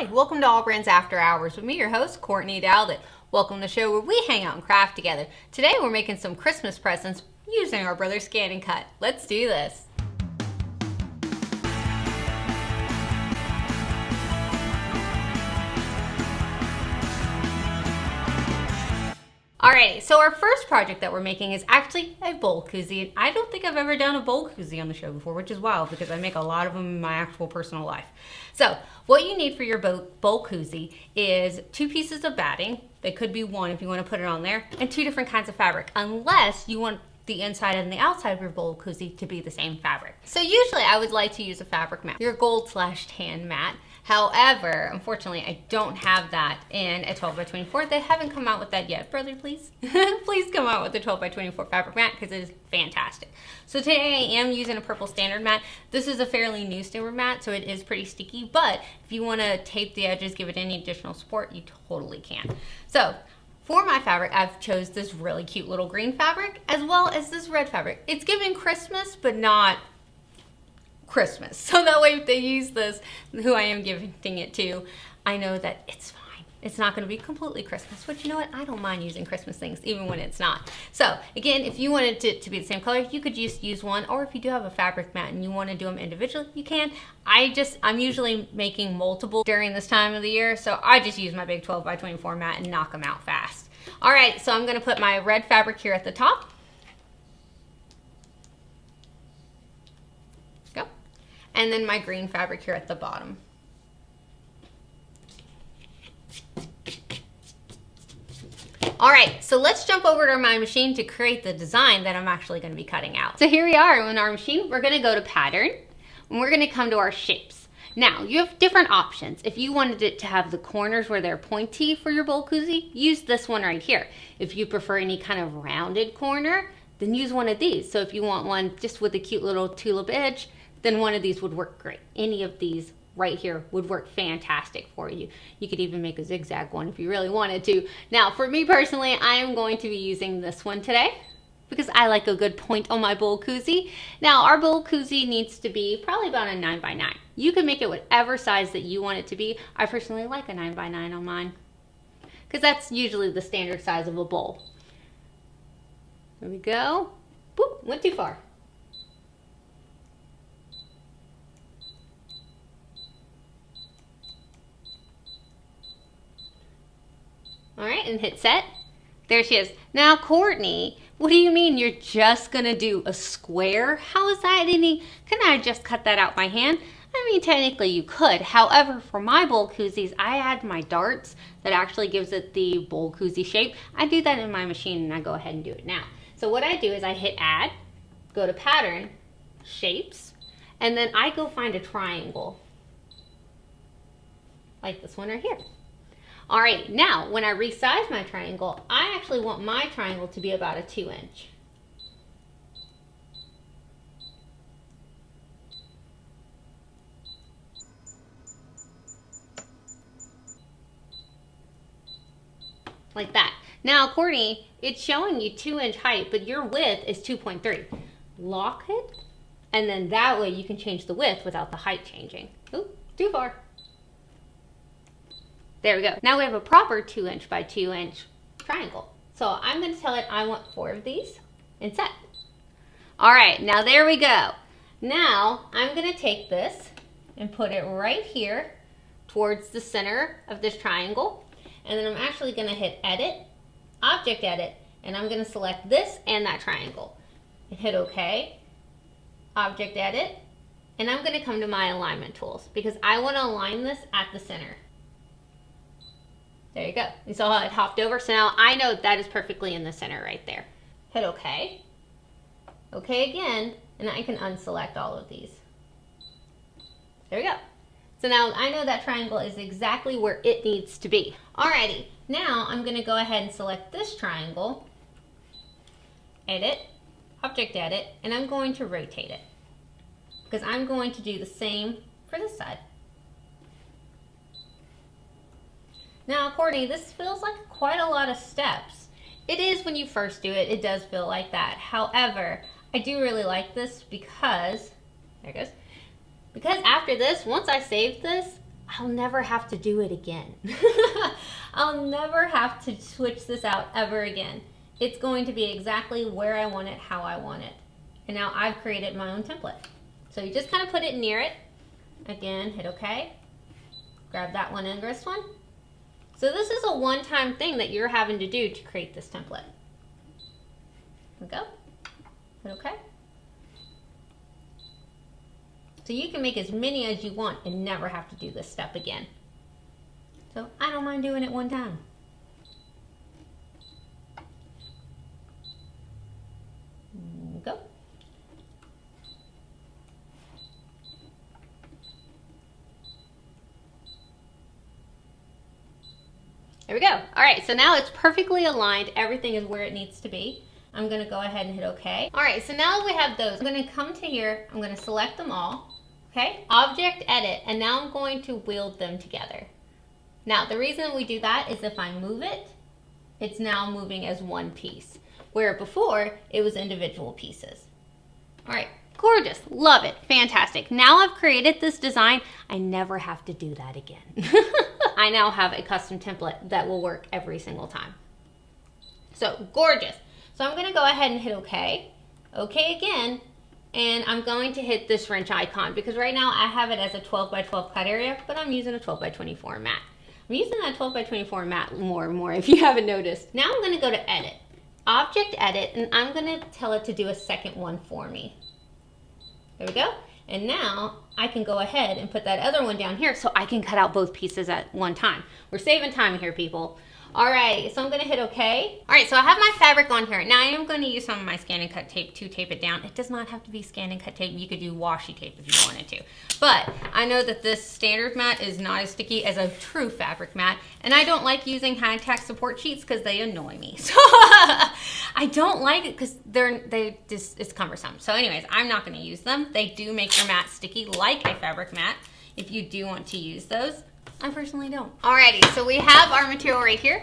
Hi, welcome to Allbrands After Hours with me, your host, Courtney Douthat. Welcome to the show where we hang out and craft together. Today we're making some Christmas presents using our Brother ScanNCut. Let's do this. Alrighty, so our first project that we're making is actually a bowl koozie. I don't think I've ever done a bowl koozie on the show before, which is wild because I make a lot of them in my actual personal life. So what you need for your bowl koozie is 2 pieces of batting. They could be 1 if you want to put it on there, and 2 different kinds of fabric, unless you want the inside and the outside of your bowl koozie to be the same fabric. So usually I would like to use a fabric mat, your gold/tan mat. However, unfortunately, I don't have that in a 12 by 24. They haven't come out with that yet. Brother, please, please come out with the 12 by 24 fabric mat because it is fantastic. So today I am using a purple standard mat. This is a fairly new standard mat, so it is pretty sticky, but if you want to tape the edges, give it any additional support, you totally can. So for my fabric, I've chose this really cute little green fabric as well as this red fabric. It's giving Christmas, but not Christmas. So that way if they use this, who I am giving it to, I know that it's fine. It's not going to be completely Christmas, but you know what? I don't mind using Christmas things even when it's not. So again, if you wanted it to be the same color, you could just use one, or if you do have a fabric mat and you want to do them individually, you can. I'm usually making multiple during this time of the year, so I just use my big 12 by 24 mat and knock them out fast. All right, so I'm going to put my red fabric here at the top. And then my green fabric here at the bottom. All right, so let's jump over to my machine to create the design that I'm actually going to be cutting out. So here we are on our machine. We're going to go to pattern, and we're going to come to our shapes. Now, you have different options. If you wanted it to have the corners where they're pointy for your bowl koozie, use this one right here. If you prefer any kind of rounded corner, then use one of these. So if you want one just with a cute little tulip edge, then one of these would work great. Any of these right here would work fantastic for you. You could even make a zigzag one if you really wanted to. Now, for me personally, I am going to be using this one today because I like a good point on my bowl koozie. Now, our bowl koozie needs to be probably about a 9 by 9. You can make it whatever size that you want it to be. I personally like a 9 by 9 on mine because that's usually the standard size of a bowl. There we go. Boop, went too far. All right, and hit set. There she is. Now, Courtney, what do you mean you're just gonna do a square? How is that any? Can I just cut that out by hand? I mean, technically you could. However, for my bowl koozies, I add my darts that actually gives it the bowl koozie shape. I do that in my machine, and I go ahead and do it now. So what I do is I hit add, go to pattern, shapes, and then I go find a triangle, like this one right here. All right, now when I resize my triangle, I actually want my triangle to be about a 2 inch. Like that. Now, Courtney, it's showing you 2 inch height, but your width is 2.3. Lock it, and then that way you can change the width without the height changing. Oop, too far. There we go. Now we have a proper 2 inch by 2 inch triangle. So I'm going to tell it I want 4 of these and set. All right, now there we go. Now I'm going to take this and put it right here towards the center of this triangle. And then I'm actually going to hit edit, object edit, and I'm going to select this and that triangle. And hit OK, object edit, and I'm going to come to my alignment tools because I want to align this at the center. There you go. You saw how it hopped over? So now I know that is perfectly in the center right there. Hit OK. OK again, and I can unselect all of these. There we go. So now I know that triangle is exactly where it needs to be. Alrighty, now I'm going to go ahead and select this triangle, edit, object edit, and I'm going to rotate it because I'm going to do the same for this side. Now, Courtney, this feels like quite a lot of steps. It is when you first do it, it does feel like that. However, I do really like this because, there it goes, because after this, once I save this, I'll never have to do it again. I'll never have to switch this out ever again. It's going to be exactly where I want it, how I want it. And now I've created my own template. So you just kind of put it near it. Again, hit OK. Grab that one and this one. So this is a one-time thing that you're having to do to create this template. There we go. Hit OK. So you can make as many as you want and never have to do this step again. So I don't mind doing it one time. Go. There we go. All right, so now it's perfectly aligned. Everything is where it needs to be. I'm gonna go ahead and hit OK. All right, so now that we have those, I'm gonna come to here, I'm gonna select them all, okay? Object, edit, and now I'm going to weld them together. Now, the reason we do that is if I move it, it's now moving as one piece, where before it was individual pieces. All right, gorgeous, love it, fantastic. Now I've created this design, I never have to do that again. I now have a custom template that will work every single time. So gorgeous. So I'm gonna go ahead and hit OK, OK again, and I'm going to hit this wrench icon because right now I have it as a 12 by 12 cut area, but I'm using a 12 by 24 mat. I'm using that 12 by 24 mat more and more if you haven't noticed. Now I'm gonna go to edit, object edit, and I'm gonna tell it to do a second one for me. There we go. And now I can go ahead and put that other one down here so I can cut out both pieces at one time. We're saving time here, people. All right, so I'm gonna hit OK. All right, so I have my fabric on here. Now I am gonna use some of my ScanNCut tape to tape it down. It does not have to be ScanNCut tape. You could do washi tape if you wanted to. But I know that this standard mat is not as sticky as a true fabric mat, and I don't like using high-tech support sheets because they annoy me. So I don't like it because it's cumbersome. So anyways, I'm not gonna use them. They do make your mat sticky like a fabric mat if you do want to use those. I personally don't. Alrighty, so we have our material right here.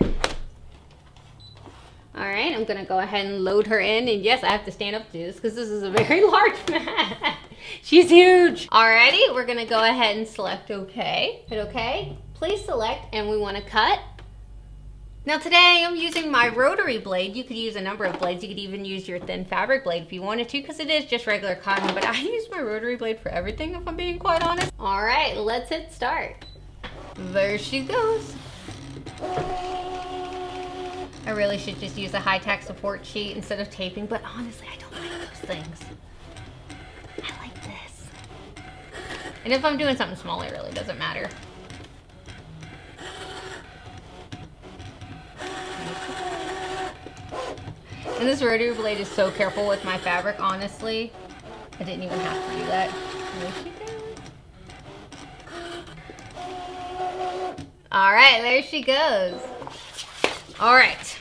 All right, I'm gonna go ahead and load her in, and yes, I have to stand up to do this because this is a very large mat. She's huge. Alrighty, we're gonna go ahead and select OK. Hit OK. Please select, and we want to cut. Now today I'm using my rotary blade. You could use a number of blades. You could even use your thin fabric blade if you wanted to because it is just regular cotton, but I use my rotary blade for everything if I'm being quite honest. All right, let's hit start. There she goes. I really should just use a high-tech support sheet instead of taping, but honestly, I don't like those things. I like this. And if I'm doing something small, it really doesn't matter. And this rotary blade is so careful with my fabric, honestly. I didn't even have to do that. There she goes. All right, there she goes. All right.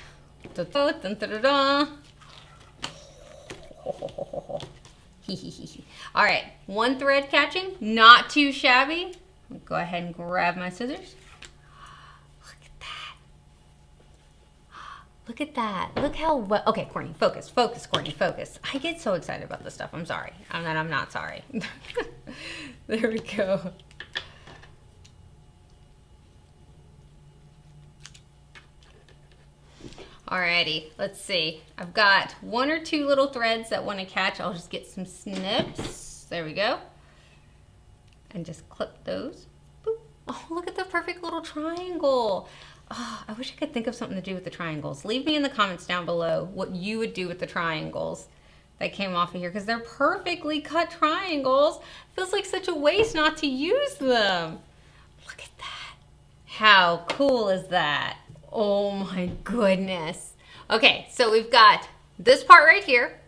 All right, one thread catching, not too shabby. Go ahead and grab my scissors. Look at that. Look at that. Look how well. Okay, Courtney, focus, focus, Courtney, focus. I get so excited about this stuff. I'm sorry. I'm not sorry. There we go. Alrighty, let's see. I've got one or two little threads that want to catch. I'll just get some snips. There we go. And just clip those. Boop. Oh, look at the perfect little triangle. Oh, I wish I could think of something to do with the triangles. Leave me in the comments down below what you would do with the triangles that came off of here because they're perfectly cut triangles. Feels like such a waste not to use them. Look at that. How cool is that? Oh my goodness. Okay, so we've got this part right here,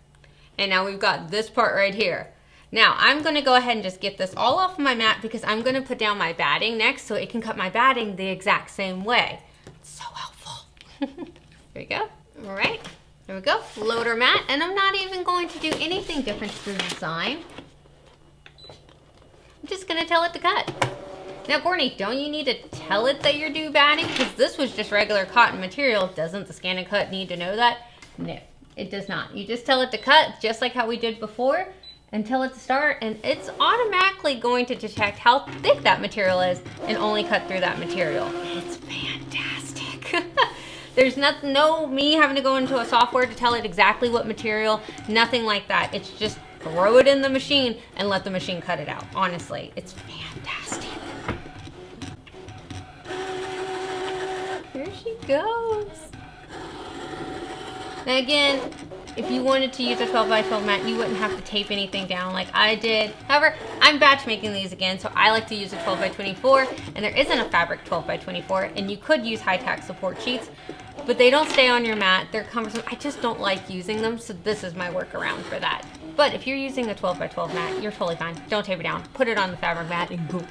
and now we've got this part right here. Now I'm gonna go ahead and just get this all off my mat because I'm gonna put down my batting next so it can cut my batting the exact same way. It's so helpful. There we go. All right, there we go. Load our mat, and I'm not even going to do anything different to the design. I'm just gonna tell it to cut. Now, Courtney, don't you need to tell it that you're due batting? Because this was just regular cotton material. Doesn't the ScanNCut need to know that? No, it does not. You just tell it to cut, just like how we did before, until it's start, and it's automatically going to detect how thick that material is and only cut through that material. It's fantastic. There's no me having to go into a software to tell it exactly what material, nothing like that. It's just throw it in the machine and let the machine cut it out. Honestly, it's fantastic. Here she goes. Now again, if you wanted to use a 12 by 12 mat, you wouldn't have to tape anything down like I did. However, I'm batch making these again, so I like to use a 12 by 24, and there isn't a fabric 12 by 24, and you could use high-tack support sheets, but they don't stay on your mat. They're cumbersome. I just don't like using them, so this is my workaround for that. But if you're using a 12 by 12 mat, you're totally fine. Don't tape it down. Put it on the fabric mat and go.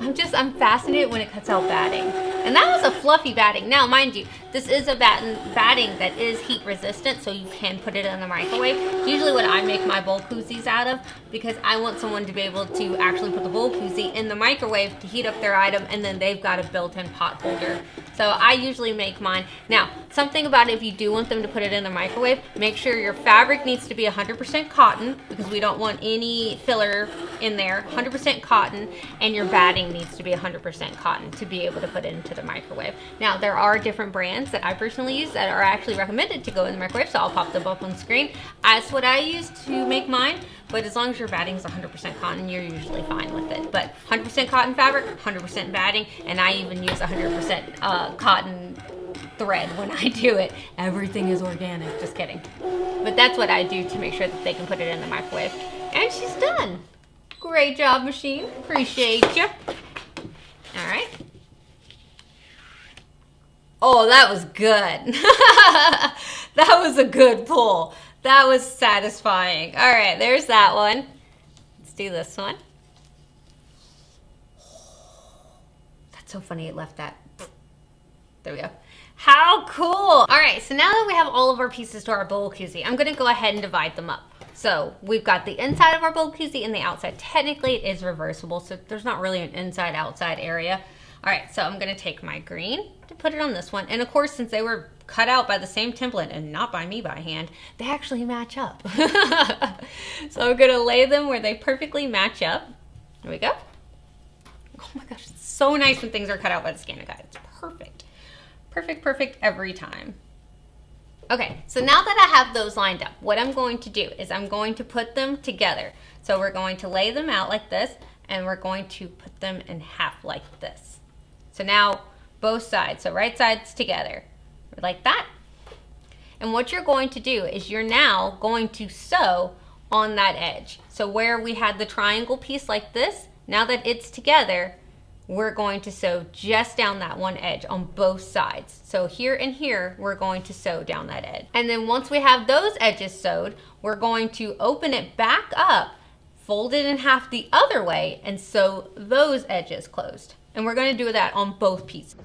I'm fascinated when it cuts out batting. And that was a fluffy batting. Now, mind you, this is a batting that is heat resistant, so you can put it in the microwave. Usually what I make my bowl koozies out of, because I want someone to be able to actually put the bowl koozie in the microwave to heat up their item, and then they've got a built-in pot holder. So I usually make mine. Now, something about it, if you do want them to put it in the microwave, make sure your fabric needs to be 100% cotton, because we don't want any filler in there. 100% cotton, and your batting needs to be 100% cotton to be able to put it into the microwave. Now, there are different brands that I personally use that are actually recommended to go in the microwave, so I'll pop them up on the screen. That's what I use to make mine, but as long as your batting is 100% cotton, you're usually fine with it. But 100% cotton fabric, 100% batting, and I even use 100% cotton thread when I do it. Everything is organic, just kidding. But that's what I do to make sure that they can put it in the microwave. And she's done. Great job, machine. Appreciate you. All right. Oh, that was good. That was a good pull. That was satisfying. All right, there's that one. Let's do this one. That's so funny it left that. There we go. How cool. All right, so now that we have all of our pieces to our bowl koozie, I'm gonna go ahead and divide them up. So we've got the inside of our bowl koozie and the outside. Technically it is reversible, so there's not really an inside-outside area. All right, so I'm gonna take my green to put it on this one. And of course, since they were cut out by the same template and not by me by hand, they actually match up. So I'm gonna lay them where they perfectly match up. There we go. Oh my gosh, it's so nice when things are cut out by the ScanNCut. It's perfect. Perfect, perfect every time. Okay, so now that I have those lined up, what I'm going to do is I'm going to put them together. So we're going to lay them out like this, and we're going to put them in half like this. So now both sides, so right sides together, like that. And what you're going to do is you're now going to sew on that edge. So where we had the triangle piece like this, now that it's together, we're going to sew just down that one edge on both sides. So here and here, we're going to sew down that edge. And then once we have those edges sewed, we're going to open it back up, fold it in half the other way, and sew those edges closed. And we're going to do that on both pieces.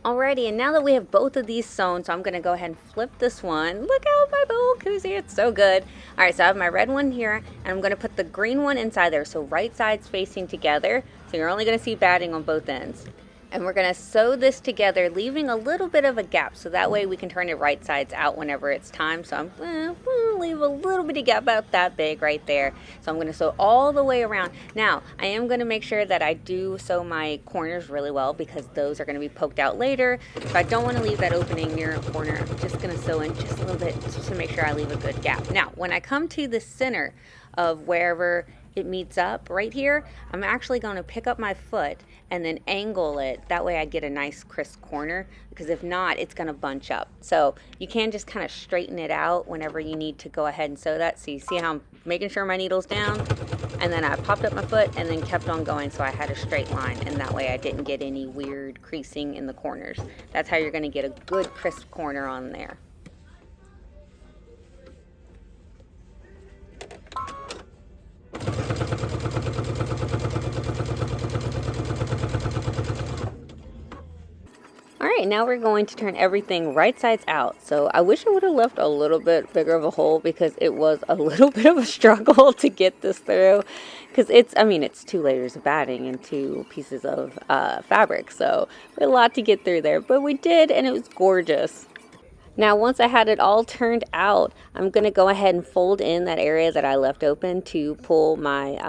Alrighty, and now that we have both of these sewn, so I'm going to go ahead and flip this one. Look out my bowl koozie, it's so good. Alright, so I have my red one here, and I'm going to put the green one inside there, so right sides facing together, so you're only going to see batting on both ends. And we're going to sew this together, leaving a little bit of a gap, so that way we can turn it right sides out whenever it's time. So I'm going to leave a little bitty gap about that big right there. So I'm going to sew all the way around. Now, I am going to make sure that I do sew my corners really well, because those are going to be poked out later. So I don't want to leave that opening near a corner. I'm just going to sew in just a little bit just to make sure I leave a good gap. Now, when I come to the center of wherever it meets up right here, I'm actually going to pick up my foot and then angle it. That way I get a nice crisp corner, because if not, it's going to bunch up. So you can just kind of straighten it out whenever you need to go ahead and sew that. So you see how I'm making sure my needle's down, and then I popped up my foot and then kept on going, so I had a straight line, and that way I didn't get any weird creasing in the corners. That's how you're going to get a good crisp corner on there. All right, now we're going to turn everything right sides out. So I wish I would have left a little bit bigger of a hole, because it was a little bit of a struggle to get this through. Because it's 2 layers of batting and 2 pieces of fabric. So a lot to get through there, but we did, and it was gorgeous. Now, once I had it all turned out, I'm going to go ahead and fold in that area that I left open to pull my,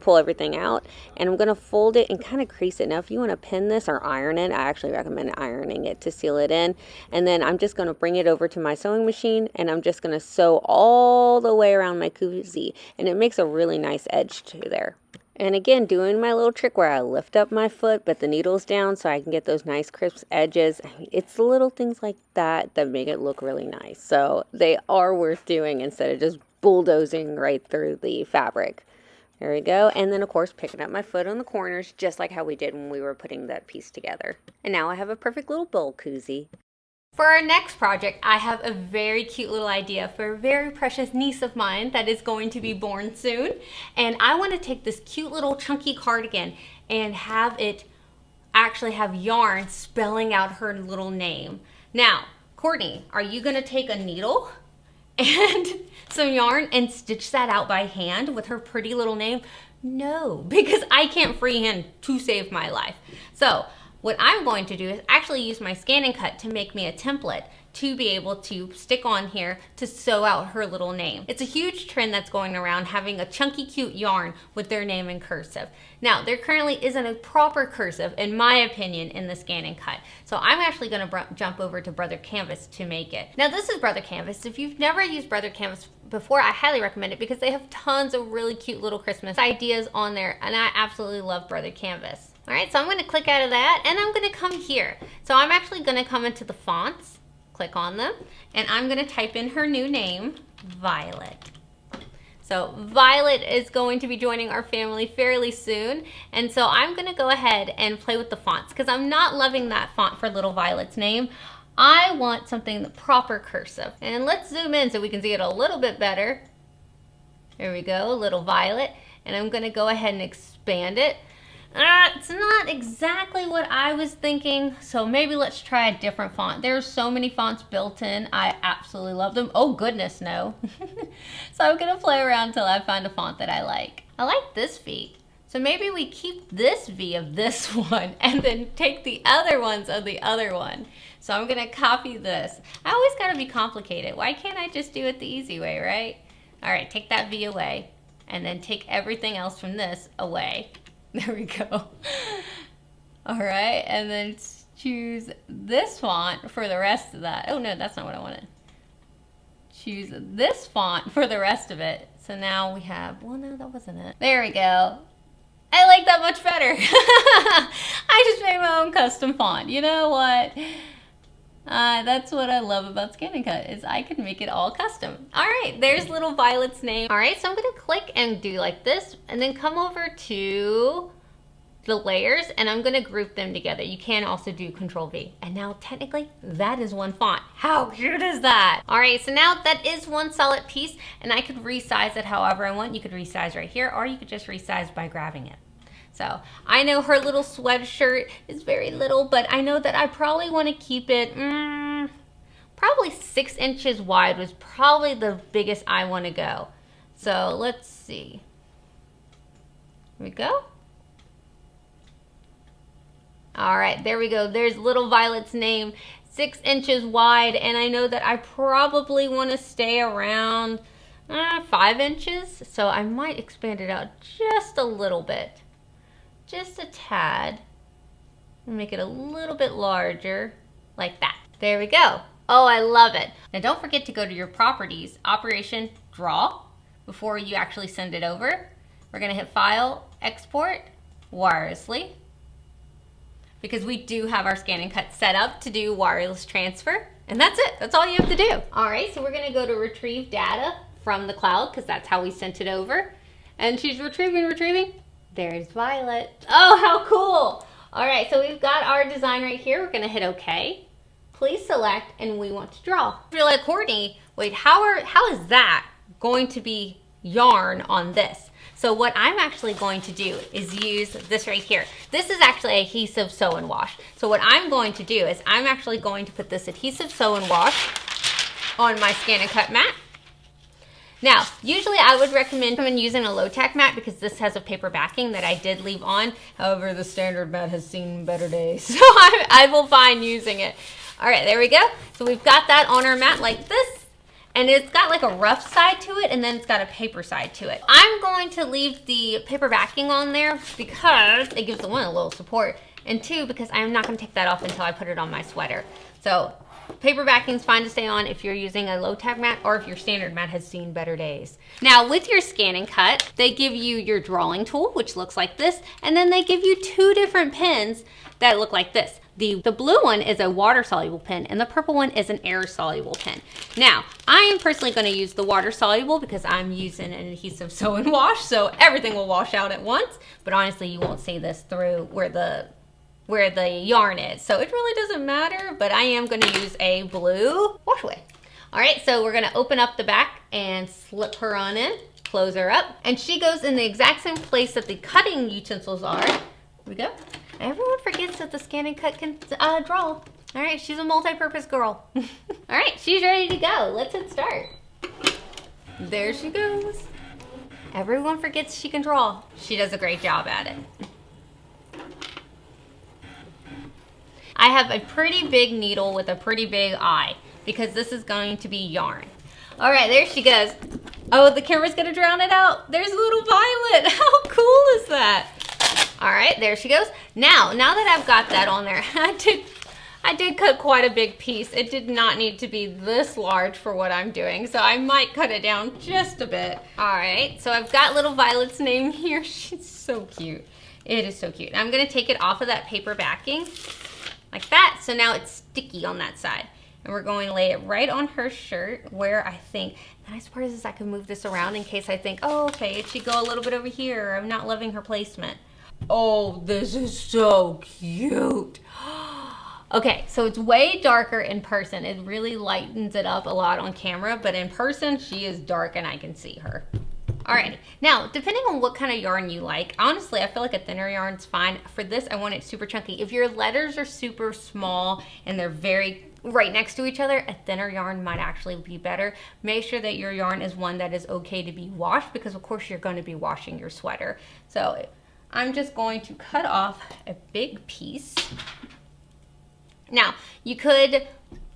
pull everything out. And I'm going to fold it and kind of crease it. Now, if you want to pin this or iron it, I actually recommend ironing it to seal it in. And then I'm just going to bring it over to my sewing machine, and I'm just going to sew all the way around my koozie. And it makes a really nice edge to there. And again, doing my little trick where I lift up my foot, but the needle's down so I can get those nice crisp edges. It's the little things like that that make it look really nice. So they are worth doing instead of just bulldozing right through the fabric. There we go. And then, of course, picking up my foot on the corners, just like how we did when we were putting that piece together. And now I have a perfect little bowl koozie. For our next project, I have a very cute little idea for a very precious niece of mine that is going to be born soon. And I want to take this cute little chunky cardigan and have it actually have yarn spelling out her little name. Now, Courtney, are you going to take a needle and some yarn and stitch that out by hand with her pretty little name? No, because I can't freehand to save my life. So what I'm going to do is actually use my ScanNCut to make me a template to be able to stick on here to sew out her little name. It's a huge trend that's going around, having a chunky cute yarn with their name in cursive. Now, there currently isn't a proper cursive, in my opinion, in the ScanNCut. So I'm actually going to jump over to Brother Canvas to make it. Now, this is Brother Canvas. If you've never used Brother Canvas before, I highly recommend it because they have tons of really cute little Christmas ideas on there, and I absolutely love Brother Canvas. All right, so I'm going to click out of that, and I'm going to come here. So I'm actually going to come into the fonts, click on them, and I'm going to type in her new name, Violet. So Violet is going to be joining our family fairly soon, and so I'm going to go ahead and play with the fonts because I'm not loving that font for little Violet's name. I want something proper cursive. And let's zoom in so we can see it a little bit better. There we go, little Violet. And I'm going to go ahead and expand it. It's not exactly what I was thinking, so maybe let's try a different font. There's so many fonts built in. I absolutely love them. Oh goodness, no. So I'm gonna play around until I find a font that I like. I like this V. So maybe we keep this V of this one and then take the other ones of the other one. So I'm gonna copy this. I always gotta be complicated. Why can't I just do it the easy way, right? All right, take that V away and then take everything else from this away. There we go. All right, and then choose this font for the rest of that. Oh no, that's not what I wanted. Choose this font for the rest of it. So now we have, well no, that wasn't it. There we go. I like that much better. I just made my own custom font. You know what? That's what I love about ScanNCut, is I can make it all custom. All right, there's little Violet's name. All right, so I'm gonna click and do like this, and then come over to the layers, and I'm gonna group them together. You can also do Control V. And now technically, that is one font. How cute is that? All right, so now that is one solid piece, and I could resize it however I want. You could resize right here, or you could just resize by grabbing it. So I know her little sweatshirt is very little, but I know that I probably want to keep it probably 6 inches wide was probably the biggest I want to go. So let's see. Here we go. All right, there we go. There's little Violet's name, 6 inches wide, and I know that I probably want to stay around 5 inches, so I might expand it out just a little bit. Just a tad, and make it a little bit larger, like that. There we go. Oh, I love it. Now don't forget to go to your properties, Operation Draw, before you actually send it over. We're gonna hit File, Export, Wirelessly. because we do have our ScanNCut set up to do wireless transfer. And that's it. That's all you have to do. All right, so we're going to go to retrieve data from the cloud because that's how we sent it over. And she's retrieving. There's Violet. Oh, how cool. All right, so we've got our design right here. We're going to hit OK. Please select, and we want to draw. You're like, Courtney, wait, how is that going to be yarn on this? So what I'm actually going to do is use this right here. This is actually adhesive sew and wash. So what I'm going to do is I'm actually going to put this adhesive sew and wash on my ScanNCut mat. Now, usually I would recommend using a low-tack mat because this has a paper backing that I did leave on. However, the standard mat has seen better days, so I will find using it. All right, there we go. So we've got that on our mat like this. And it's got like a rough side to it, and then it's got a paper side to it. I'm going to leave the paper backing on there because it gives the one a little support, and two, because I'm not going to take that off until I put it on my sweater. So paper backing is fine to stay on if you're using a low-tack mat or if your standard mat has seen better days. Now with your ScanNCut, they give you your drawing tool, which looks like this, and then they give you two different pens that look like this. The blue one is a water-soluble pen, and the purple one is an air-soluble pen. Now, I am personally going to use the water-soluble because I'm using an adhesive sew and wash, so everything will wash out at once. But honestly, you won't see this through where the yarn is, so it really doesn't matter. But I am going to use a blue wash away. All right, so we're going to open up the back and slip her on in, close her up, and she goes in the exact same place that the cutting utensils are. Here we go. Everyone forgets that the ScanNCut can draw. All right, she's a multi-purpose girl. All right, she's ready to go. Let's hit start. There she goes. Everyone forgets she can draw. She does a great job at it. I have a pretty big needle with a pretty big eye because this is going to be yarn. All right, there she goes. Oh, the camera's gonna drown it out. There's little Violet. How cool is that? All right, there she goes. Now that I've got that on there, I did cut quite a big piece. It did not need to be this large for what I'm doing, so I might cut it down just a bit. All right, so I've got little Violet's name here. She's so cute. It is so cute. I'm gonna take it off of that paper backing like that, so now it's sticky on that side. And we're going to lay it right on her shirt where I think, the nice part is I can move this around in case I think, oh, okay, it should go a little bit over here. I'm not loving her placement. Oh, this is so cute. Okay, so it's way darker in person. It really lightens it up a lot on camera, but in person, she is dark and I can see her. Alrighty, now, depending on what kind of yarn you like, honestly, I feel like a thinner yarn's fine. For this, I want it super chunky. If your letters are super small and they're very right next to each other, a thinner yarn might actually be better. Make sure that your yarn is one that is okay to be washed because, of course, you're going to be washing your sweater. So I'm just going to cut off a big piece. Now, you could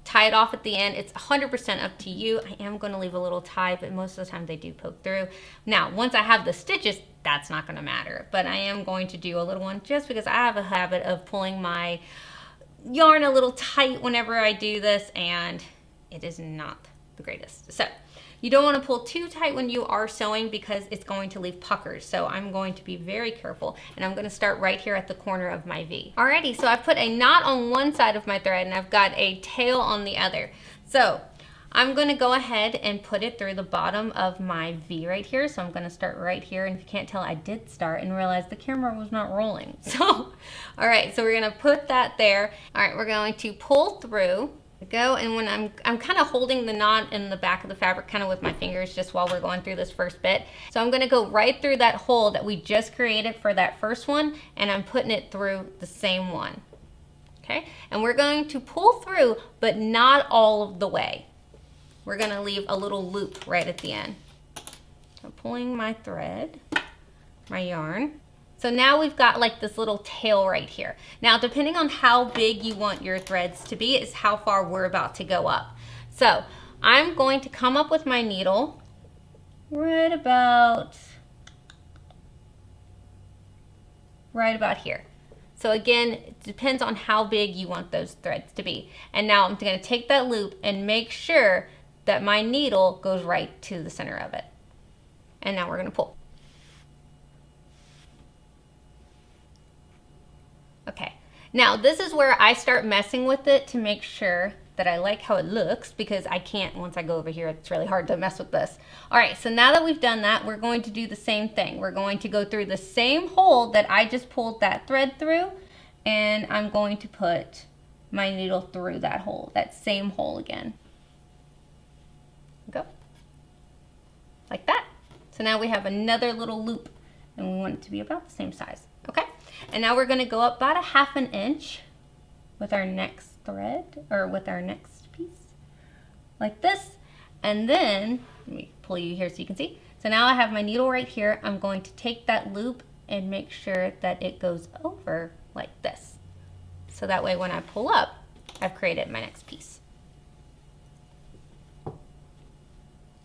tie it off at the end. It's 100% up to you. I am going to leave a little tie, but most of the time they do poke through. Now, once I have the stitches, that's not going to matter, but I am going to do a little one just because I have a habit of pulling my yarn a little tight whenever I do this, and it is not the greatest. So you don't want to pull too tight when you are sewing because it's going to leave puckers. So I'm going to be very careful, and I'm going to start right here at the corner of my V. Alrighty, so I put a knot on one side of my thread and I've got a tail on the other. So I'm going to go ahead and put it through the bottom of my V right here. So I'm going to start right here, and if you can't tell, I did start and realized the camera was not rolling. So, all right, so we're going to put that there. All right, we're going to pull through. Go, and when I'm kind of holding the knot in the back of the fabric kind of with my fingers just while we're going through this first bit. So I'm going to go right through that hole that we just created for that first one, and I'm putting it through the same one. Okay, and we're going to pull through, but not all of the way. We're going to leave a little loop right at the end. So pulling my thread, my yarn. So now we've got like this little tail right here. Now, depending on how big you want your threads to be is how far we're about to go up. So I'm going to come up with my needle right about here. So again, it depends on how big you want those threads to be. And now I'm going to take that loop and make sure that my needle goes right to the center of it. And now we're going to pull. Okay, Now this is where I start messing with it to make sure that I like how it looks, because I can't, once I go over here, it's really hard to mess with this. All right, so now that we've done that, we're going to do the same thing. We're going to go through the same hole that I just pulled that thread through, and I'm going to put my needle through that hole, that same hole again. Go. Like that. So now we have another little loop, and we want it to be about the same size. Okay, and now we're going to go up about 1/2 inch with our next thread, or with our next piece, like this. And then, let me pull you here so you can see. So now I have my needle right here. I'm going to take that loop and make sure that it goes over like this. So that way when I pull up, I've created my next piece.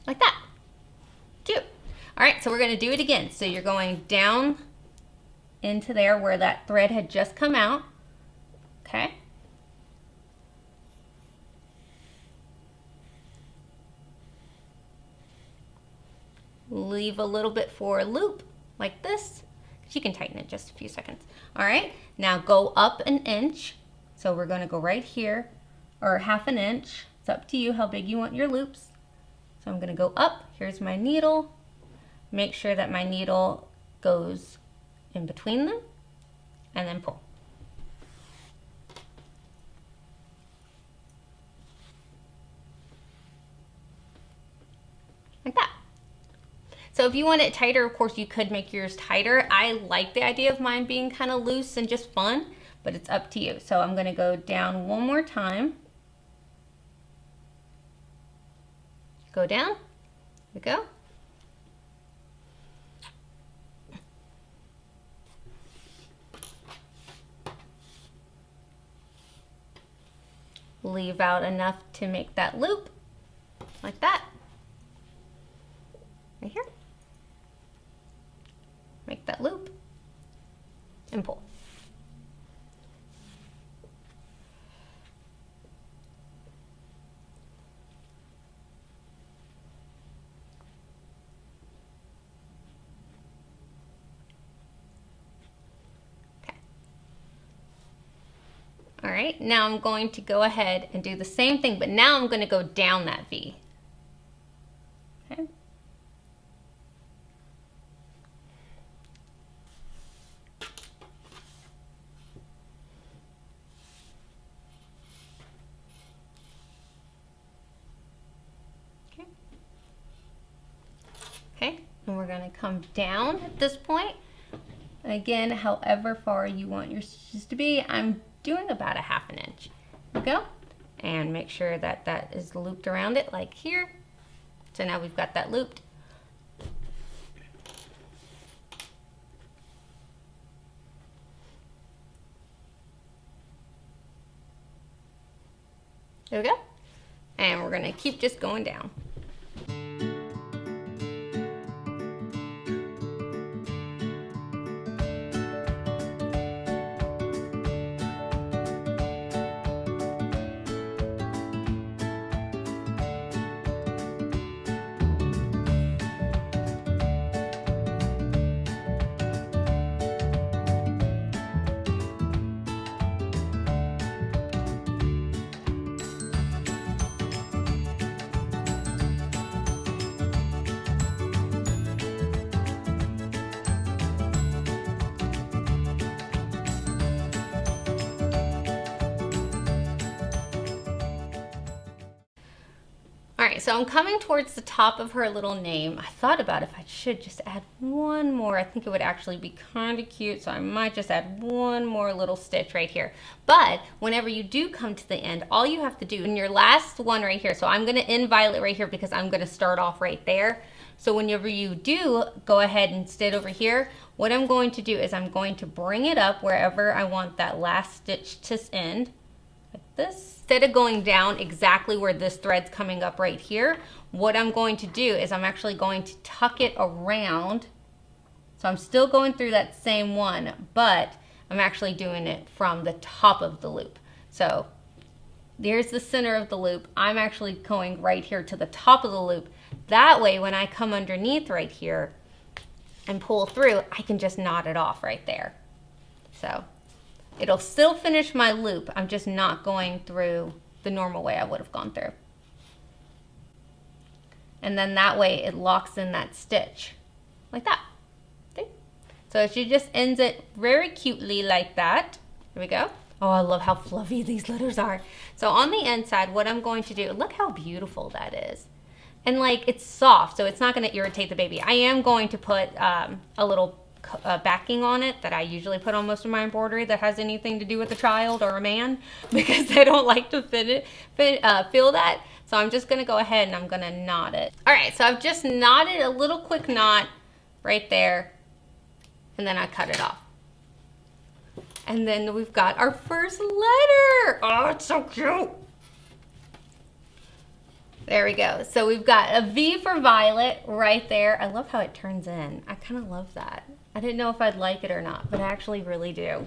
Like that. Cute. All right, so we're gonna do it again. So you're going down into there where that thread had just come out, okay? Leave a little bit for a loop like this. You can tighten it just a few seconds. All right, now go up 1 inch. So we're gonna go right here, or 1/2 inch. It's up to you how big you want your loops. So I'm gonna go up, here's my needle. Make sure that my needle goes in between them, and then pull. Like that. So if you want it tighter, of course you could make yours tighter. I like the idea of mine being kind of loose and just fun, but it's up to you. So I'm gonna go down one more time. Go down, here we go. Leave out enough to make that loop, like that. Right here. Make that loop and pull. Okay. All right, now I'm going to go ahead and do the same thing, but now I'm going to go down that V. Okay. Okay, and we're going to come down at this point. Again, however far you want your stitches to be, I'm doing about 1/2 inch. There we go. And make sure that that is looped around it like here. So now we've got that looped. There we go. And we're going to keep just going down. All right, so I'm coming towards the top of her little name. I thought about if I should just add one more. I think it would actually be kind of cute, so I might just add one more little stitch right here. But whenever you do come to the end, all you have to do, in your last one right here, so I'm gonna end violet right here because I'm gonna start off right there. So whenever you do go ahead and stitch over here, what I'm going to do is I'm going to bring it up wherever I want that last stitch to end, like this. Instead of going down exactly where this thread's coming up right here, what I'm going to do is I'm actually going to tuck it around. So I'm still going through that same one, but I'm actually doing it from the top of the loop. So there's the center of the loop. I'm actually going right here to the top of the loop. That way, when I come underneath right here and pull through, I can just knot it off right there. So It'll still finish my loop. I'm just not going through the normal way I would have gone through. And then that way it locks in that stitch like that. See? So she just ends it very cutely like that. Here we go. Oh, I love how fluffy these letters are. So on the inside, what I'm going to do, look how beautiful that is. And like, it's soft, so it's not going to irritate the baby. I am going to put a little backing on it that I usually put on most of my embroidery that has anything to do with a child or a man, because they don't like to feel that. So I'm just going to go ahead and I'm going to knot it. All right, so I've just knotted a little quick knot right there, and then I cut it off. And then we've got our first letter. Oh, it's so cute. There we go. So we've got a V for Violet right there. I love how it turns in. I kind of love that. I didn't know if I'd like it or not, but I actually really do.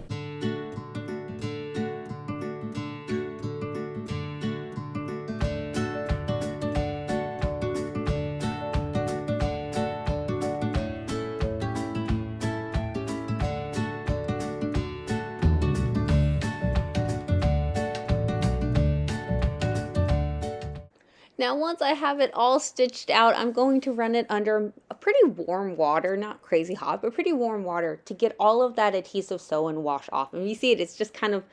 Now once I have it all stitched out, I'm going to run it under a pretty warm water, not crazy hot, but pretty warm water to get all of that adhesive sew and wash off. And you see it, it's just kind of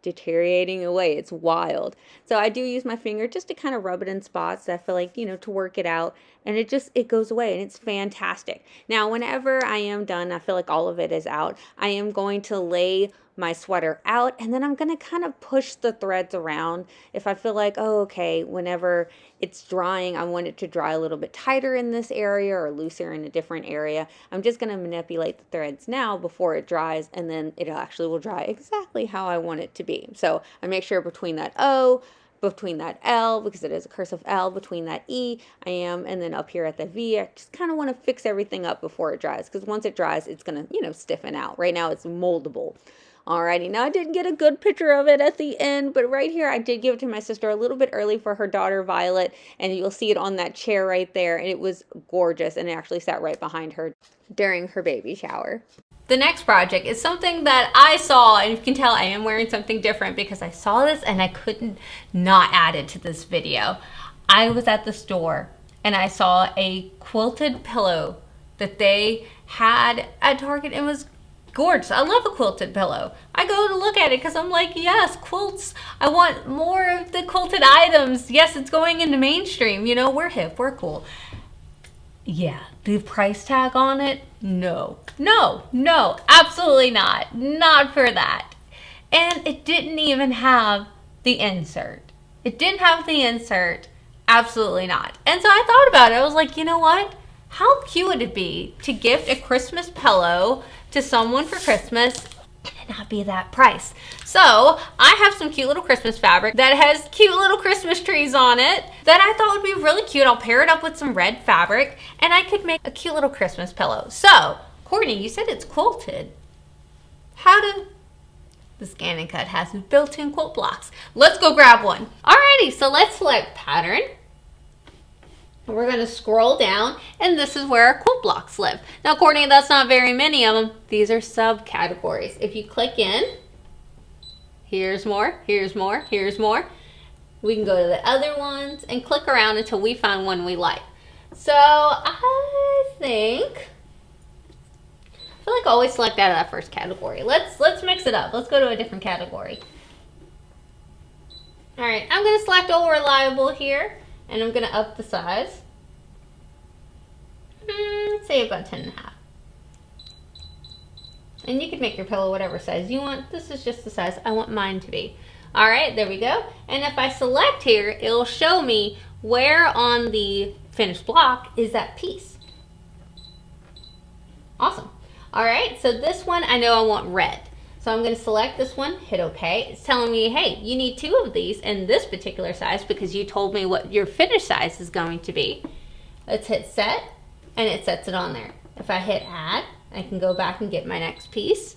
deteriorating away. It's wild. So I do use my finger just to kind of rub it in spots that I feel like, to work it out. And it goes away and it's fantastic. Now, whenever I am done, I feel like all of it is out, I am going to lay my sweater out, and then I'm going to kind of push the threads around. If I feel like, oh, okay, whenever it's drying, I want it to dry a little bit tighter in this area or looser in a different area, I'm just going to manipulate the threads now before it dries, and then it actually will dry exactly how I want it to be. So I make sure between that O, between that L, because it is a cursive L, between that E, and then up here at the V, I just kind of want to fix everything up before it dries, because once it dries, it's going to, stiffen out. Right now, it's moldable. Alrighty, now I didn't get a good picture of it at the end, but right here I did give it to my sister a little bit early for her daughter Violet, and you'll see it on that chair right there, and it was gorgeous, and it actually sat right behind her during her baby shower. The next project is something that I saw, and you can tell I am wearing something different because I saw this and I couldn't not add it to this video. I was at the store and I saw a quilted pillow that they had at Target. It was gorgeous. I love a quilted pillow. I go to look at it because I'm like, yes, quilts. I want more of the quilted items. Yes, it's going into mainstream. We're hip, we're cool. Yeah, the price tag on it, no, absolutely not. Not for that. And it didn't even have the insert. Absolutely not. And so I thought about it. I was like, you know what? How cute would it be to gift a Christmas pillow to someone for Christmas and it not be that price? So I have some cute little Christmas fabric that has cute little Christmas trees on it that I thought would be really cute. I'll pair it up with some red fabric and I could make a cute little Christmas pillow. So, Courtney, you said it's quilted. The ScanNCut has built-in quilt blocks. Let's go grab one. Alrighty, so let's select pattern. We're going to scroll down, and this is where our quilt blocks live. Now, Courtney, that's not very many of them. These are subcategories. If you click in, here's more, here's more, here's more. We can go to the other ones and click around until we find one we like. So, I feel like I always select out of that first category. Let's mix it up. Let's go to a different category. All right, I'm going to select Old Reliable here. And I'm going to up the size. Let's say about 10.5. And you can make your pillow whatever size you want. This is just the size I want mine to be. Alright, there we go. And if I select here, it'll show me where on the finished block is that piece. Awesome. Alright, so this one I know I want red. So I'm going to select this one, hit OK. It's telling me, hey, you need 2 of these in this particular size because you told me what your finished size is going to be. Let's hit set, and it sets it on there. If I hit add, I can go back and get my next piece.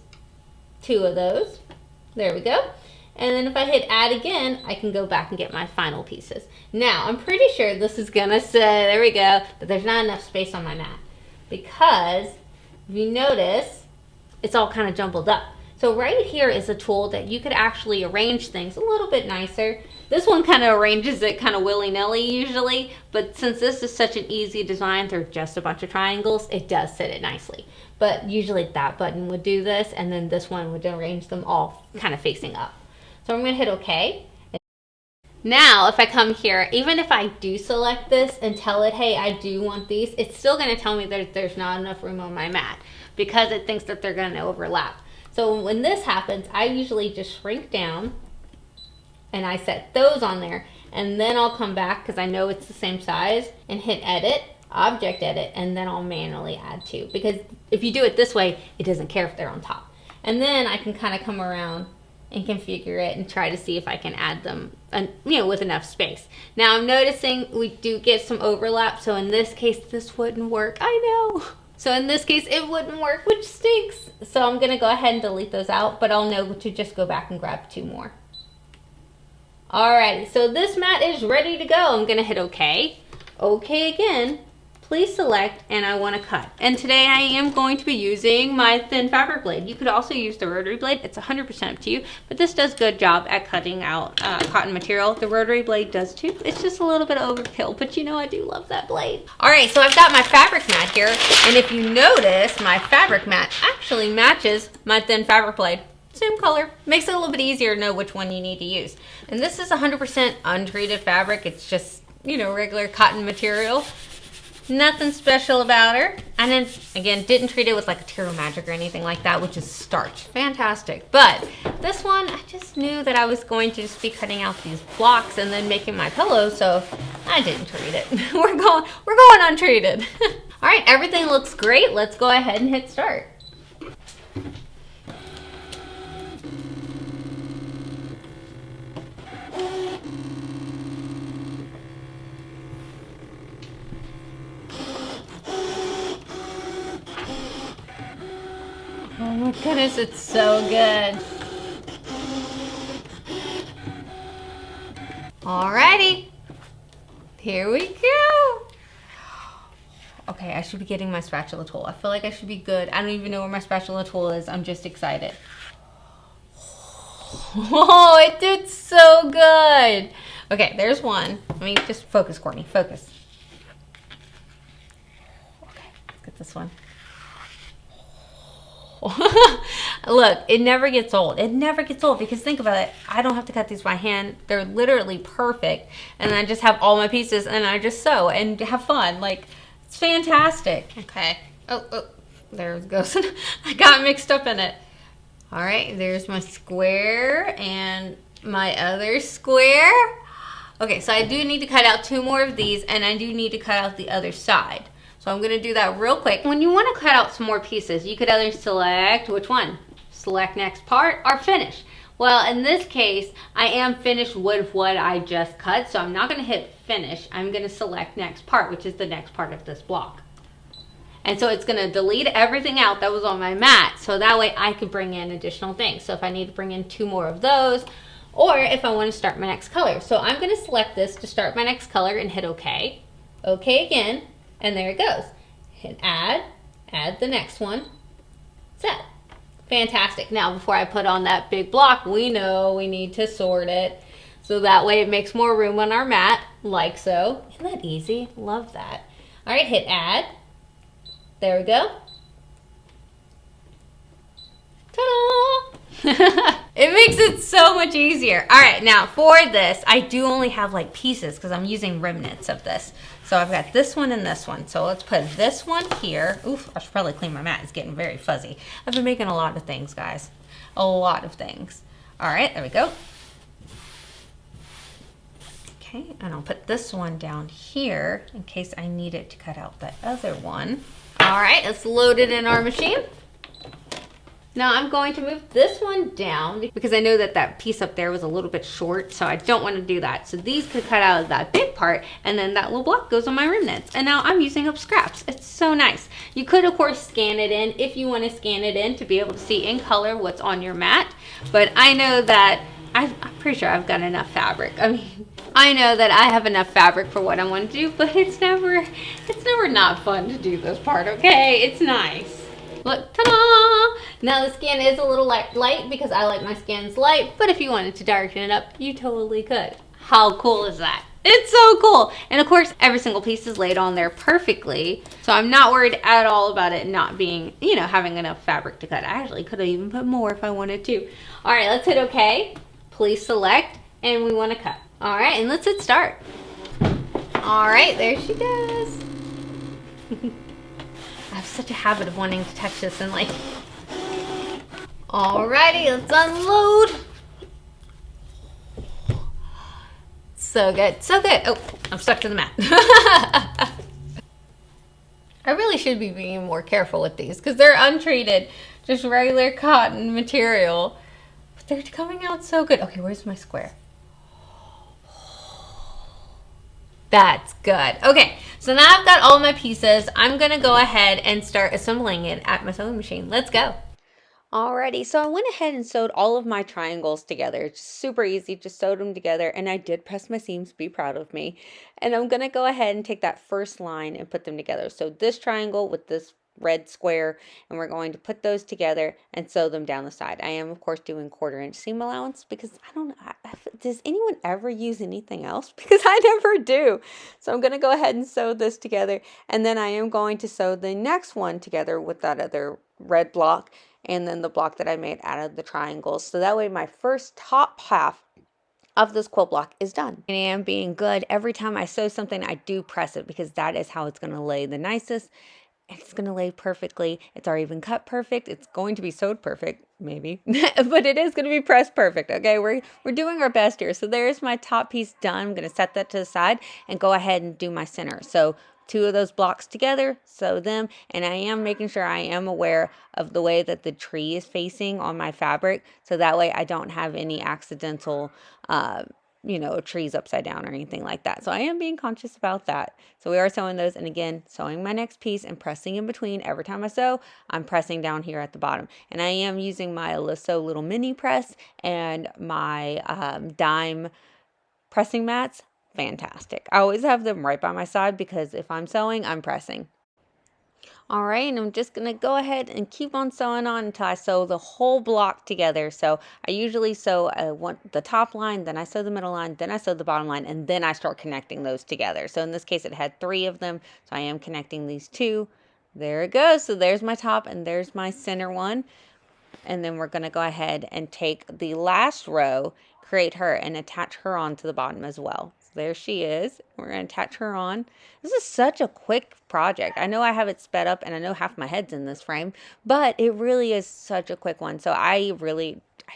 2 of those. There we go. And then if I hit add again, I can go back and get my final pieces. Now, I'm pretty sure this is going to say, there we go, but there's not enough space on my mat. Because, if you notice, it's all kind of jumbled up. So right here is a tool that you could actually arrange things a little bit nicer. This one kind of arranges it kind of willy-nilly usually, but since this is such an easy design, they're just a bunch of triangles, it does fit it nicely. But usually that button would do this, and then this one would arrange them all kind of facing up. So I'm going to hit OK. Now, if I come here, even if I do select this and tell it, hey, I do want these, it's still going to tell me that there's not enough room on my mat because it thinks that they're going to overlap. So when this happens, I usually just shrink down and I set those on there. And then I'll come back because I know it's the same size and hit Edit, Object Edit, and then I'll manually add two. Because if you do it this way, it doesn't care if they're on top. And then I can kind of come around and configure it and try to see if I can add them, with enough space. Now I'm noticing we do get some overlap, so in this case this wouldn't work. I know. So in this case it wouldn't work, which stinks. So I'm gonna go ahead and delete those out, but I'll know to just go back and grab two more. Alrighty, so this mat is ready to go. I'm gonna hit OK. OK again. Please select, and I want to cut. And today I am going to be using my thin fabric blade. You could also use the rotary blade. It's 100% up to you, but this does a good job at cutting out cotton material. The rotary blade does too. It's just a little bit overkill, but I do love that blade. All right, so I've got my fabric mat here, and if you notice, my fabric mat actually matches my thin fabric blade. Same color. Makes it a little bit easier to know which one you need to use. And this is 100% untreated fabric. It's just, regular cotton material. Nothing special about her. And then, again, didn't treat it with like a Tiro Magic or anything like that, which is starch. Fantastic. But this one, I just knew that I was going to just be cutting out these blocks and then making my pillow, so I didn't treat it. We're going untreated. All right, everything looks great. Let's go ahead and hit start. Oh my goodness, it's so good. Alrighty, here we go. Okay, I should be getting my spatula tool. I feel like I should be good. I don't even know where my spatula tool is. I'm just excited. Oh, it did so good. Okay, there's one. Let me just focus, Courtney, focus. Okay, let's get this one. Look, it never gets old. It never gets old because think about it. I don't have to cut these by hand. They're literally perfect. And I just have all my pieces and I just sew and have fun. Like, it's fantastic. Okay. Oh, there it goes. I got mixed up in it. All right, there's my square and my other square. Okay, so I do need to cut out two more of these and I do need to cut out the other side. So I'm going to do that real quick. When you want to cut out some more pieces, you could either select which one? Select next part or finish. Well, in this case, I am finished with what I just cut, so I'm not going to hit finish. I'm going to select next part, which is the next part of this block. And so it's going to delete everything out that was on my mat, so that way I could bring in additional things. So if I need to bring in two more of those, or if I want to start my next color. So I'm going to select this to start my next color and hit OK. OK again. And there it goes. Hit add the next one, set. Fantastic. Now before I put on that big block, we know we need to sort it. So that way it makes more room on our mat, like so. Isn't that easy? Love that. All right, hit add. There we go. Ta-da! It makes it so much easier. All right, now for this, I do only have like pieces because I'm using remnants of this. So I've got this one and this one. So let's put this one here. Oof, I should probably clean my mat. It's getting very fuzzy. I've been making a lot of things, guys. A lot of things. All right, there we go. Okay, and I'll put this one down here in case I need it to cut out the other one. All right, let's load it in our machine. Now I'm going to move this one down because I know that that piece up there was a little bit short, so I don't want to do that. So these could cut out of that big part, and then that little block goes on my remnants. And now I'm using up scraps. It's so nice. You could, of course, scan it in if you want to scan it in to be able to see in color what's on your mat. But I know that I'm pretty sure I've got enough fabric. I mean, I know that I have enough fabric for what I want to do, but it's never not fun to do this part, okay? It's nice. Look, ta-da! Now the skin is a little light because I like my skins light, but if you wanted to darken it up, you totally could. How cool is that? It's so cool. And of course, every single piece is laid on there perfectly. So I'm not worried at all about it not being, you know, having enough fabric to cut. I actually could have even put more if I wanted to. All right, let's hit okay. Please select, and we want to cut. All right, and let's hit start. All right, there she goes. I have such a habit of wanting to touch this and like. Alrighty, let's unload. So good, so good. Oh, I'm stuck to the mat. I really should be being more careful with these because they're untreated, just regular cotton material. But they're coming out so good. Okay, where's my square? That's good. Okay, so now I've got all my pieces. I'm gonna go ahead and start assembling it at my sewing machine. Let's go. Alrighty, so I went ahead and sewed all of my triangles together. It's super easy, just sewed them together, and I did press my seams, be proud of me. And I'm gonna go ahead and take that first line and put them together. So this triangle with this red square, and we're going to put those together and sew them down the side. I am, of course, doing 1/4 inch seam allowance because I don't know, does anyone ever use anything else? Because I never do. So I'm gonna go ahead and sew this together, and then I am going to sew the next one together with that other red block, and then the block that I made out of the triangles. So that way my first top half of this quilt block is done. I am being good. Every time I sew something, I do press it because that is how it's going to lay the nicest. It's going to lay perfectly. It's already been cut perfect. It's going to be sewed perfect, maybe, but it is going to be pressed perfect. Okay, we're doing our best here. So there's my top piece done. I'm going to set that to the side and go ahead and do my center. So 2 of those blocks together, sew them, and I am making sure I am aware of the way that the tree is facing on my fabric, so that way I don't have any accidental trees upside down or anything like that. So I am being conscious about that. So we are sewing those, and again, sewing my next piece and pressing in between. Every time I sew, I'm pressing down here at the bottom, and I am using my Aliso little mini press and my dime pressing mats. Fantastic. I always have them right by my side because if I'm sewing, I'm pressing. All right, and I'm just going to go ahead and keep on sewing on until I sew the whole block together. So I usually sew the top line, then I sew the middle line, then I sew the bottom line, and then I start connecting those together. So in this case, it had 3 of them, so I am connecting these 2. There it goes. So there's my top, and there's my center one. And then we're going to go ahead and take the last row, create her, and attach her on to the bottom as well. So there she is. We're going to attach her on. This is such a quick project. I know I have it sped up, and I know half my head's in this frame, but it really is such a quick one. So I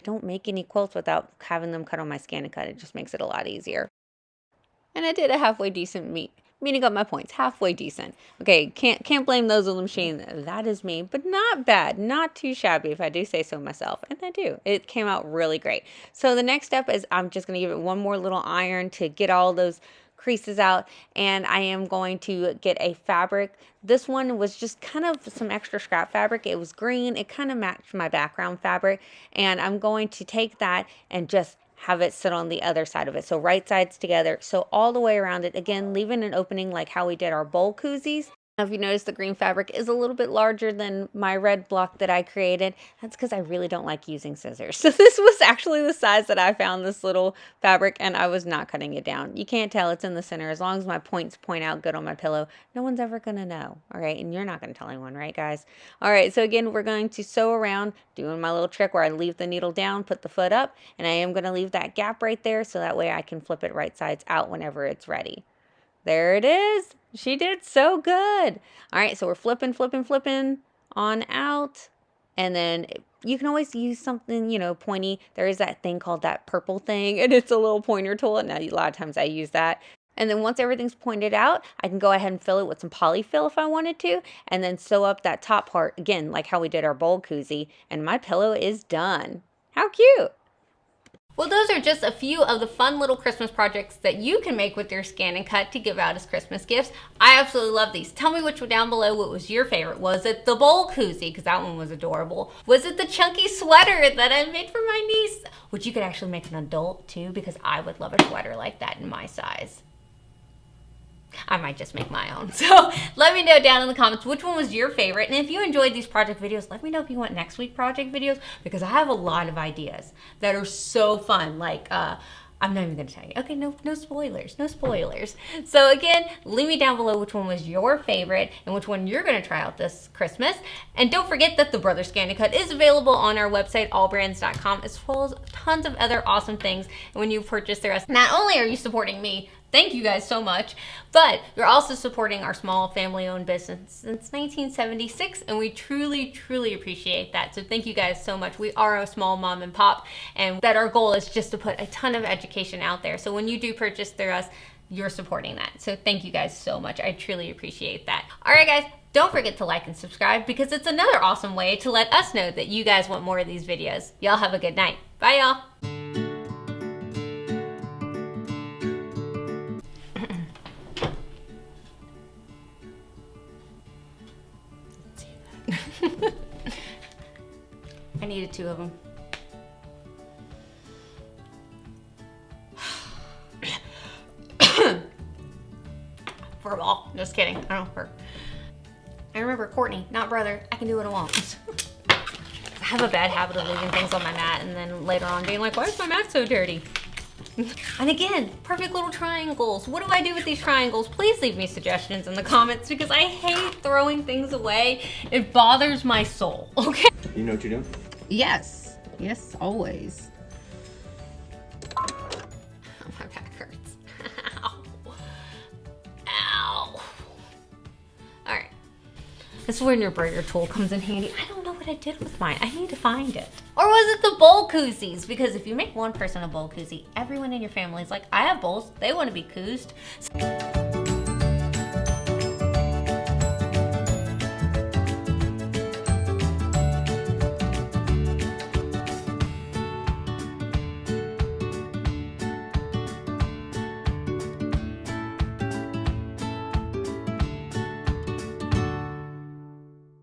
don't make any quilts without having them cut on my ScanNCut. It just makes it a lot easier. And I did a halfway decent meaning up my points, halfway decent. Okay, can't blame those on the machine. That is me, but not bad, not too shabby if I do say so myself, and I do. It came out really great. So the next step is I'm just going to give it one more little iron to get all those creases out, and I am going to get a fabric. This one was just kind of some extra scrap fabric. It was green. It kind of matched my background fabric, and I'm going to take that and just have it sit on the other side of it. So right sides together. So all the way around it. Again, leaving an opening like how we did our bowl koozies. Now, if you notice, the green fabric is a little bit larger than my red block that I created. That's because I really don't like using scissors. So this was actually the size that I found this little fabric, and I was not cutting it down. You can't tell it's in the center. As long as my points point out good on my pillow, no one's ever going to know. All right, and you're not going to tell anyone, right, guys? All right, so again, we're going to sew around, doing my little trick where I leave the needle down, put the foot up, and I am going to leave that gap right there so that way I can flip it right sides out whenever it's ready. There it is. She did so good. All right, so we're flipping on out. And then you can always use something, pointy. There is that thing called that purple thing, and it's a little pointer tool. And a lot of times I use that. And then once everything's pointed out, I can go ahead and fill it with some polyfill if I wanted to, and then sew up that top part, again, like how we did our bowl koozie. And my pillow is done. How cute. Well, those are just a few of the fun little Christmas projects that you can make with your ScanNCut to give out as Christmas gifts. I absolutely love these. Tell me which one down below, what was your favorite? Was it the bowl koozie? Because that one was adorable. Was it the chunky sweater that I made for my niece? Which you could actually make an adult too, because I would love a sweater like that in my size. I might just make my own. So let me know down in the comments which one was your favorite. And if you enjoyed these project videos, let me know if you want next week project videos, because I have a lot of ideas that are so fun. Like, I'm not even gonna tell you. Okay, no spoilers, no spoilers. So again, leave me down below which one was your favorite and which one you're gonna try out this Christmas. And don't forget that the Brother ScanNCut is available on our website, allbrands.com, as well as tons of other awesome things. And when you purchase the rest, not only are you supporting me, thank you guys so much, but you're also supporting our small family-owned business since 1976, and we truly, truly appreciate that. So thank you guys so much. We are a small mom and pop, and that our goal is just to put a ton of education out there. So when you do purchase through us, you're supporting that. So thank you guys so much. I truly appreciate that. All right, guys, don't forget to like and subscribe, because it's another awesome way to let us know that you guys want more of these videos. Y'all have a good night. Bye, y'all. I needed 2 of them. For a ball. Just kidding. I don't hurt. I remember Courtney, not brother. I can do what I want. I have a bad habit of leaving things on my mat and then later on being like, why is my mat so dirty? And again, perfect little triangles. What do I do with these triangles? Please leave me suggestions in the comments, because I hate throwing things away. It bothers my soul, okay? You know what you're doing? Yes. Yes, always. Oh, my back hurts. Ow. Ow. All right. This is when your burger tool comes in handy. I don't know what I did with mine. I need to find it. Or was it the bowl koozies? Because if you make one person a bowl koozie, everyone in your family is like, I have bowls. They want to be koozed.